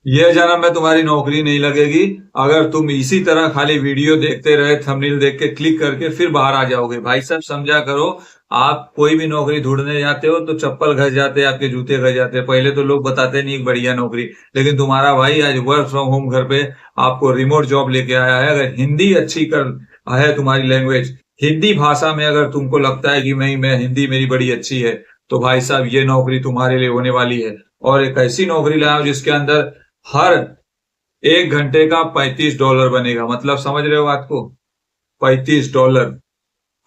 ये जन्म में तुम्हारी नौकरी नहीं लगेगी। अगर तुम इसी तरह खाली वीडियो देखते रहे, थंबनेल देख के क्लिक करके फिर बाहर आ जाओगे। भाई साहब समझा करो। आप कोई भी नौकरी ढूंढने जाते हो तो चप्पल घस जाते हैं, आपके जूते घस जाते हैं। पहले तो लोग बताते नहीं एक बढ़िया नौकरी, लेकिन तुम्हारा भाई आज वर्क फ्रॉम होम घर पे आपको रिमोट जॉब लेके आया है। अगर हिंदी अच्छी कर है तुम्हारी लैंग्वेज, हिंदी भाषा में अगर तुमको लगता है कि नहीं मैं हिंदी मेरी बड़ी अच्छी है, तो भाई साहब ये नौकरी तुम्हारे लिए होने वाली है। और एक ऐसी नौकरी लाओ जिसके अंदर हर 1 घंटे का $35 बनेगा। मतलब समझ रहे हो बात को? $35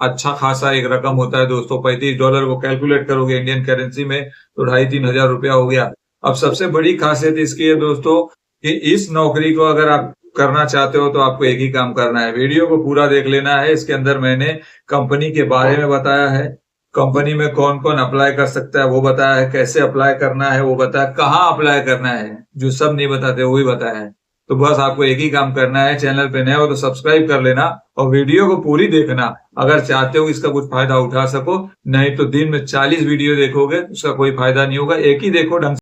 अच्छा खासा एक रकम होता है दोस्तों। $35 को कैलकुलेट करोगे इंडियन करेंसी में तो 2,500-3,000 रुपया हो गया। अब सबसे बड़ी खासियत इसकी है दोस्तों कि इस नौकरी को अगर आप करना चाहते हो तो आपको एक ही काम करना है, वीडियो को पूरा देख लेना है। इसके अंदर मैंने कंपनी के बारे में बताया है, कंपनी में कौन कौन अप्लाई कर सकता है वो बताया है, कैसे अप्लाई करना है वो बताया, कहाँ अप्लाई करना है जो सब नहीं बताते वो भी बताया है। तो बस आपको एक ही काम करना है, चैनल पे नए हो तो सब्सक्राइब कर लेना और वीडियो को पूरी देखना। अगर चाहते हो इसका कुछ फायदा उठा सको, नहीं तो दिन में 40 वीडियो देखोगे उसका कोई फायदा नहीं होगा। एक ही देखो ढंग से।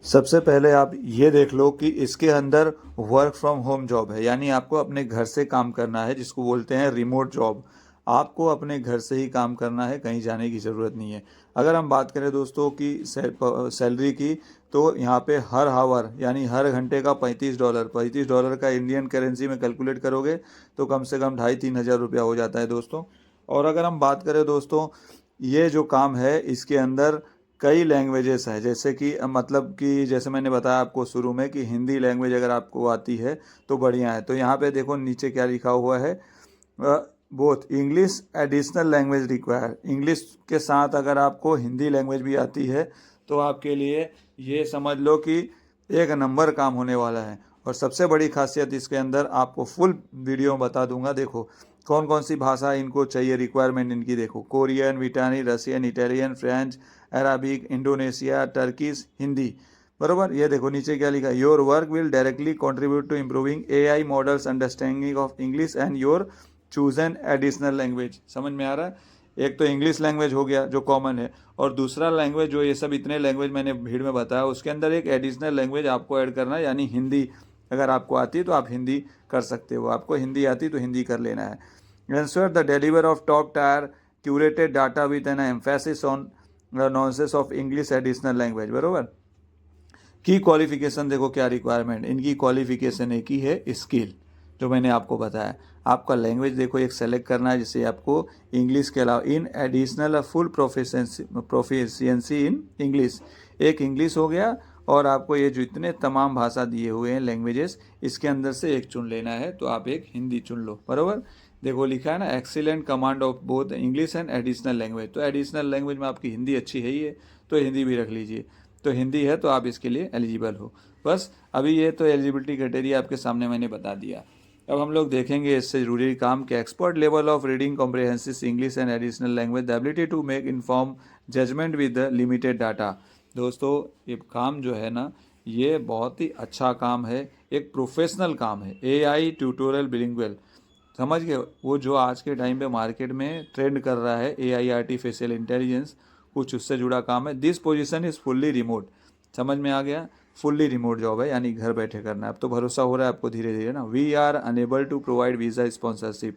सबसे पहले आप ये देख लो कि इसके अंदर वर्क फ्रॉम होम जॉब है, यानी आपको अपने घर से काम करना है, जिसको बोलते हैं रिमोट जॉब। आपको अपने घर से ही काम करना है, कहीं जाने की ज़रूरत नहीं है। अगर हम बात करें दोस्तों की सैलरी की, तो यहाँ पे हर हावर यानी हर घंटे का $35 का इंडियन करेंसी में कैलकुलेट करोगे तो कम से कम 2,500-3,000 रुपया हो जाता है दोस्तों। और अगर हम बात करें दोस्तों, ये जो काम है इसके अंदर कई लैंग्वेजेस हैं, जैसे कि मतलब कि जैसे मैंने बताया आपको शुरू में कि हिंदी लैंग्वेज अगर आपको आती है तो बढ़िया है। तो यहाँ पे देखो नीचे क्या लिखा हुआ है, both English additional language require. English के साथ अगर आपको हिंदी लैंग्वेज भी आती है तो आपके लिए ये समझ लो कि एक नंबर काम होने वाला है। और सबसे बड़ी खासियत इसके अंदर आपको फुल वीडियो में बता दूंगा। देखो कौन कौन सी भाषा इनको चाहिए, रिक्वायरमेंट इनकी देखो, Korean, Vietnamese, Russian, Italian, French, Arabic, Indonesia, Turkish, Hindi. बरोबर। ये देखो नीचे क्या लिखा है, your work will directly contribute to improving AI models understanding of English and your chosen additional language. समझ में आ रहा है? एक तो इंग्लिश लैंग्वेज हो गया जो कॉमन है, और दूसरा लैंग्वेज जो ये सब इतने लैंग्वेज मैंने भीड़ में बताया उसके अंदर एक एडिशनल लैंग्वेज आपको ऐड करना है, यानी हिंदी। अगर आपको आती है तो आप हिंदी कर सकते हो, आपको हिंदी आती तो हिंदी कर लेना है। Ensure the deliver of top tier curated data with an emphasis on the nonsense of English additional language। बरोबर। की क्वालिफिकेशन देखो क्या रिक्वायरमेंट, इनकी क्वालिफिकेशन एक ही है, स्किल, जो मैंने आपको बताया। आपका लैंग्वेज देखो एक सेलेक्ट करना है, जिससे आपको इंग्लिश के अलावा in additional full proficiency in English. एक इंग्लिश हो गया, और आपको ये जो इतने तमाम भाषा दिए हुए हैं लैंग्वेजेस, इसके अंदर से एक चुन लेना है, तो आप एक हिंदी चुन लो। बरोबर। देखो लिखा है ना, excellent command of both English and additional language. तो एडिशनल लैंग्वेज में आपकी हिंदी अच्छी है ही है, तो हिंदी भी रख लीजिए। तो हिंदी है तो आप इसके लिए एलिजिबल हो। बस अभी ये तो एलिजिबिलिटी क्राइटेरिया आपके सामने मैंने बता दिया। अब हम लोग देखेंगे इससे जरूरी काम के expert level of reading comprehensive English and additional language, the ability to make inform judgement with limited data. दोस्तों ये काम जो है ना, ये बहुत ही अच्छा काम है, एक प्रोफेशनल काम है। एआई ट्यूटोरियल बिलिंगुअल, समझ गए? वो जो आज के टाइम पे मार्केट में ट्रेंड कर रहा है, एआई आर्टिफिशियल इंटेलिजेंस, कुछ उससे जुड़ा काम है। This position is fully remote. समझ में आ गया? फुल्ली रिमोट जॉब है, यानी घर बैठे करना है। अब तो भरोसा हो रहा है आपको धीरे धीरे ना। We are unable to provide visa sponsorship.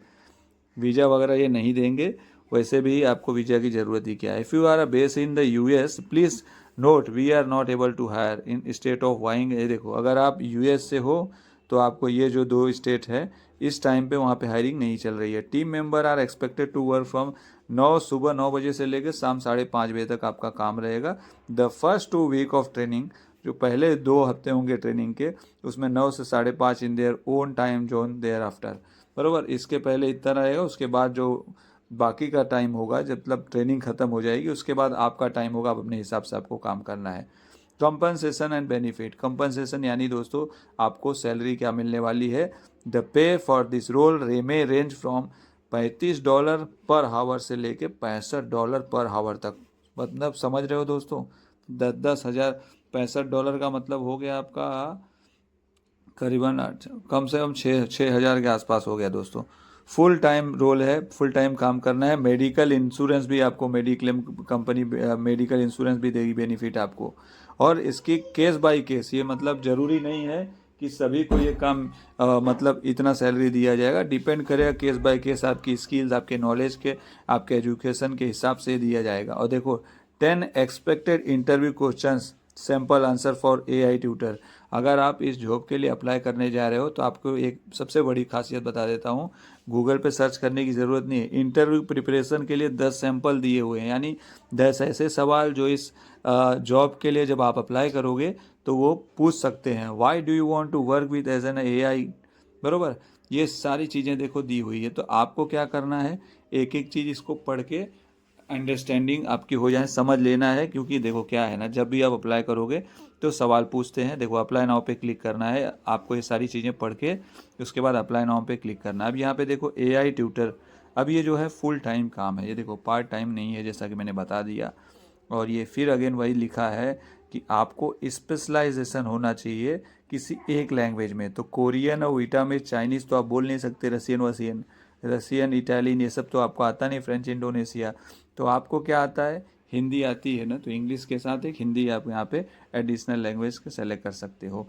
Visa वगैरह ये नहीं देंगे, वैसे भी आपको वीज़ा की ज़रूरत ही क्या है। If you are a base in the US please note we are not able to hire in state of Wyoming. ये देखो अगर आप यूएस से हो तो आपको ये जो दो स्टेट है इस टाइम पे वहाँ पे हायरिंग नहीं चल रही है। Team member are expected to work from सुबह 9 बजे से लेकर शाम 5:30 बजे तक आपका काम रहेगा। The first 2 week of training, जो पहले 2 हफ्ते होंगे ट्रेनिंग के, उसमें 9 से 5:30 in their own time zone thereafter. बरोबर। इसके पहले इतना रहेगा, उसके बाद जो बाकी का टाइम होगा, जब मतलब ट्रेनिंग खत्म हो जाएगी उसके बाद आपका टाइम होगा, आप अपने हिसाब से आपको काम करना है। Compensation and benefit. कंपनसेशन यानी दोस्तों आपको सैलरी क्या मिलने वाली है। The pay for this role may range from $35 per हावर से लेके $65 पर हावर तक। मतलब समझ रहे हो दोस्तों, 10,000 $65 का मतलब हो गया आपका करीबन कम से कम 6,000 के आसपास हो गया दोस्तों। फुल टाइम रोल है, फुल टाइम काम करना है। मेडिकल इंश्योरेंस भी आपको, मेडिक्लेम कंपनी मेडिकल इंश्योरेंस भी देगी बेनिफिट आपको। और इसकी केस बाय केस, ये मतलब ज़रूरी नहीं है कि सभी को ये काम मतलब इतना सैलरी दिया जाएगा, डिपेंड करेगा केस बाय केस, आपकी स्किल्स, आपके नॉलेज के, आपके एजुकेशन के हिसाब से दिया जाएगा। और देखो 10 expected interview questions sample answer for AI tutor. अगर आप इस जॉब के लिए अप्लाई करने जा रहे हो तो आपको एक सबसे बड़ी खासियत बता देता हूँ, गूगल पे सर्च करने की ज़रूरत नहीं है। इंटरव्यू प्रिपरेशन के लिए 10 सैंपल दिए हुए हैं, यानी 10 ऐसे सवाल जो इस जॉब के लिए जब आप अप्लाई करोगे तो वो पूछ सकते हैं। Why do you want to work with as an AI, बरोबर। ये सारी चीज़ें देखो दी हुई है, तो आपको क्या करना है, एक एक चीज़ इसको पढ़ के अंडरस्टैंडिंग आपकी हो जाए, समझ लेना है। क्योंकि देखो क्या है ना, जब भी आप अप्लाई करोगे तो सवाल पूछते हैं। देखो अप्लाई नाउ पे क्लिक करना है आपको, ये सारी चीज़ें पढ़ के उसके बाद अप्लाई नाउ पे क्लिक करना है। अब यहाँ पे देखो AI ट्यूटर, अब ये जो है फुल टाइम काम है, ये देखो पार्ट टाइम नहीं है जैसा कि मैंने बता दिया। और ये फिर अगेन वही लिखा है कि आपको स्पेशलाइजेशन होना चाहिए किसी एक लैंग्वेज में। तो कोरियन और विटामिन चाइनीज़ तो आप बोल नहीं सकते, रसियन इटालियन ये सब तो आपको आता नहीं, फ्रेंच इंडोनेशिया। तो आपको क्या आता है, हिंदी आती है ना, तो इंग्लिश के साथ एक हिंदी आप यहाँ पे एडिशनल लैंग्वेज के सेलेक्ट कर सकते हो।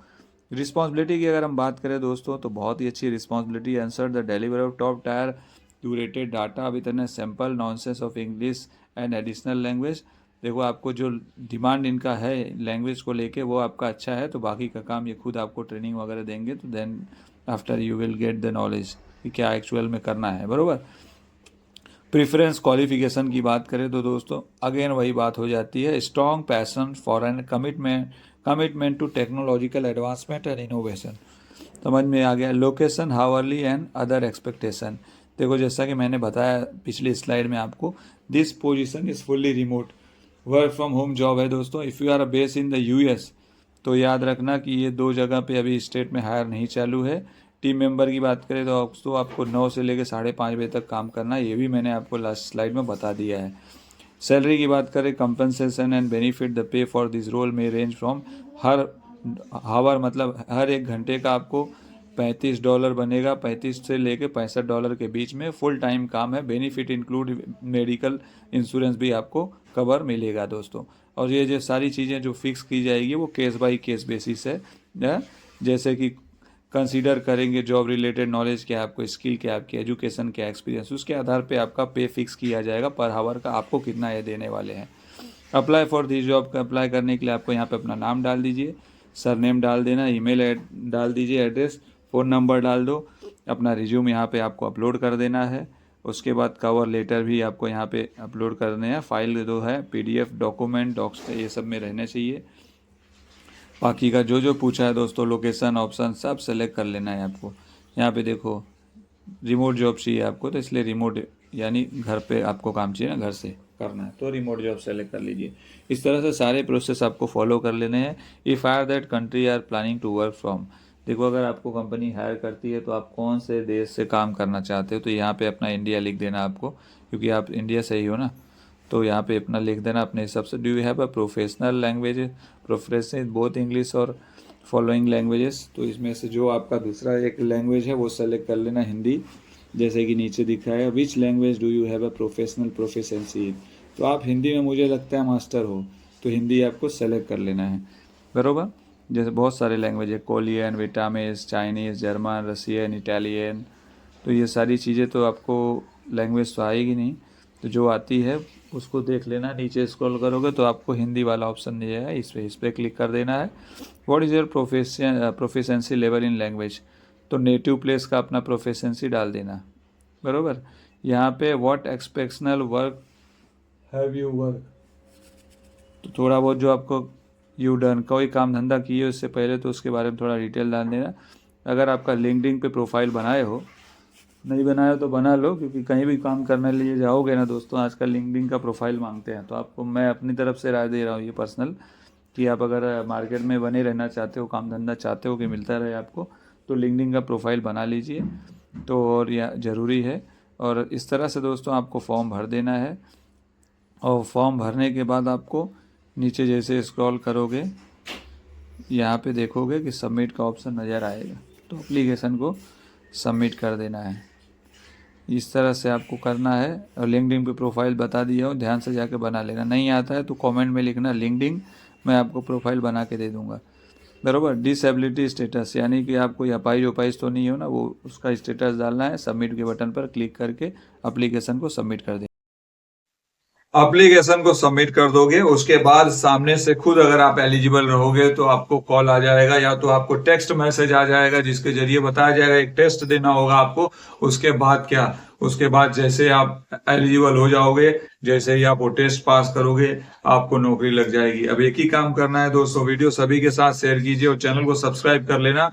रिस्पॉन्सिबिलिटी की अगर हम बात करें दोस्तों, तो बहुत ही अच्छी responsibility. Answer the deliver of top tier curated data with an sample nonsense of English and additional language. देखो आपको जो डिमांड इनका है लैंग्वेज को लेके वो आपका अच्छा है, तो बाकी का काम ये खुद आपको ट्रेनिंग वगैरह देंगे, तो then after you will get the knowledge कि क्या एक्चुअल में करना है, बरोबर। प्रेफरेंस क्वालिफिकेशन की बात करें तो दोस्तों अगेन वही बात हो जाती है, strong passion for an commitment to technological advancement and innovation. समझ में आ गया। Location hourly and other expectation. देखो जैसा कि मैंने बताया पिछली स्लाइड में आपको, this position is fully remote work from home job है दोस्तों। If you are base in the US, तो याद रखना कि ये 2 जगह पे अभी स्टेट में हायर नहीं चालू है। टीम मेंबर की बात करें तो आपको 9 से लेकर 5:30 बजे तक काम करना है, ये भी मैंने आपको लास्ट स्लाइड में बता दिया है। सैलरी की बात करें, compensation and benefit the pay for this role may range from हर हावर, मतलब हर 1 घंटे का आपको $35 बनेगा, 35 से लेके $65 के बीच में। फुल टाइम काम है। बेनिफिट इंक्लूड मेडिकल इंश्योरेंस भी आपको कवर मिलेगा दोस्तों। और ये जो सारी चीज़ें जो फिक्स की जाएगी वो केस बाय केस बेसिस है, जैसे कि कंसीडर करेंगे जॉब रिलेटेड नॉलेज क्या है, आपको स्किल क्या है, आपकी एजुकेशन क्या, एक्सपीरियंस, उसके आधार पे आपका पे फिक्स किया जाएगा पर हावर का, आपको कितना ये देने वाले हैं। अप्लाई फॉर दिस जॉब का अप्लाई करने के लिए आपको यहाँ पे अपना नाम डाल दीजिए, सरनेम डाल देना, ईमेल डाल दीजिए, एड्रेस, फ़ोन नंबर डाल दो, अपना रिज्यूम यहाँ पे आपको अपलोड कर देना है। उसके बाद कवर लेटर भी आपको यहाँ पे अपलोड करने हैं। फाइल जो है PDF डॉक्यूमेंट डॉक्स ये सब में रहने चाहिए। बाकी का जो पूछा है दोस्तों, लोकेशन ऑप्शन सब सेलेक्ट कर लेना है आपको। यहाँ पे देखो रिमोट जॉब चाहिए आपको, तो इसलिए रिमोट यानी घर पे आपको काम चाहिए ना, घर से करना है, तो रिमोट जॉब सेलेक्ट कर लीजिए। इस तरह से सारे प्रोसेस आपको फॉलो कर लेने हैं। If hire that country are planning to work from, देखो अगर आपको कंपनी हायर करती है तो आप कौन से देश से काम करना चाहते हो, तो यहाँ पे अपना इंडिया लिख देना आपको, क्योंकि आप इंडिया से ही हो ना, तो यहाँ पे अपना लिख देना अपने हिसाब से। Do you have a professional language profession both English और फॉलोइंग लैंग्वेजेस, तो इसमें से जो आपका दूसरा एक लैंग्वेज है वो सेलेक्ट कर लेना, हिंदी, जैसे कि नीचे दिखा है। Which language do you have a professional proficiency, तो आप हिंदी में मुझे लगता है मास्टर हो, तो हिंदी आपको सेलेक्ट कर लेना है, बरोबर। जैसे बहुत सारे लैंग्वेज है, Korean, Vietnamese, Chinese, German, Russian, Italian, तो ये सारी चीज़ें तो आपको लैंग्वेज तो आएगी नहीं, तो जो आती है उसको देख लेना। नीचे स्क्रॉल करोगे तो आपको हिंदी वाला ऑप्शन दिया है, इस पर क्लिक कर देना है। What is your proficiency level in language, तो नेटिव प्लेस का अपना प्रोफिशिएंसी डाल देना, बरोबर। यहाँ पे what एक्सपेक्शनल work have you work, तो थोड़ा बहुत जो आपको यू डन कोई काम धंधा किए उससे पहले, तो उसके बारे में थोड़ा डिटेल डाल देना। अगर आपका लिंक्डइन पे प्रोफाइल बनाए हो, नहीं बनाया तो बना लो, क्योंकि कहीं भी काम करने लिए जाओगे ना दोस्तों, आजकल लिंक्डइन का प्रोफाइल मांगते हैं। तो आपको मैं अपनी तरफ से राय दे रहा हूँ ये पर्सनल, कि आप अगर मार्केट में बने रहना चाहते हो, काम धंधा चाहते हो कि मिलता रहे आपको, तो लिंक्डइन का प्रोफाइल बना लीजिए, तो और यह ज़रूरी है। और इस तरह से दोस्तों आपको फॉर्म भर देना है, और फॉर्म भरने के बाद आपको नीचे जैसे स्क्रॉल करोगे यहाँ पे देखोगे कि सबमिट का ऑप्शन नज़र आएगा, तो एप्लीकेशन को सबमिट कर देना है। इस तरह से आपको करना है। और लिंक्डइन पे प्रोफाइल बता दिया हो, ध्यान से जाके बना लेना। नहीं आता है तो कमेंट में लिखना लिंक्डइन मैं आपको प्रोफाइल बना के दे दूंगा, बराबर। डिसेबिलिटी स्टेटस यानी कि आप कोई अपाहिज उपाहिज तो नहीं हो ना, वो उसका स्टेटस डालना है। सबमिट के बटन पर क्लिक करके एप्लीकेशन को सबमिट कर दें। एप्लीकेशन को सबमिट कर दोगे, उसके बाद सामने से खुद अगर आप एलिजिबल रहोगे तो आपको कॉल आ जाएगा या तो आपको टेक्स्ट मैसेज आ जाएगा जिसके जरिए बताया जाएगा एक टेस्ट देना होगा आपको। उसके बाद क्या, उसके बाद जैसे आप एलिजिबल हो जाओगे, जैसे ही आप वो टेस्ट पास करोगे, आपको नौकरी लग जाएगी। अब एक ही काम करना है दोस्तों, वीडियो सभी के साथ शेयर कीजिए और चैनल को सब्सक्राइब कर लेना।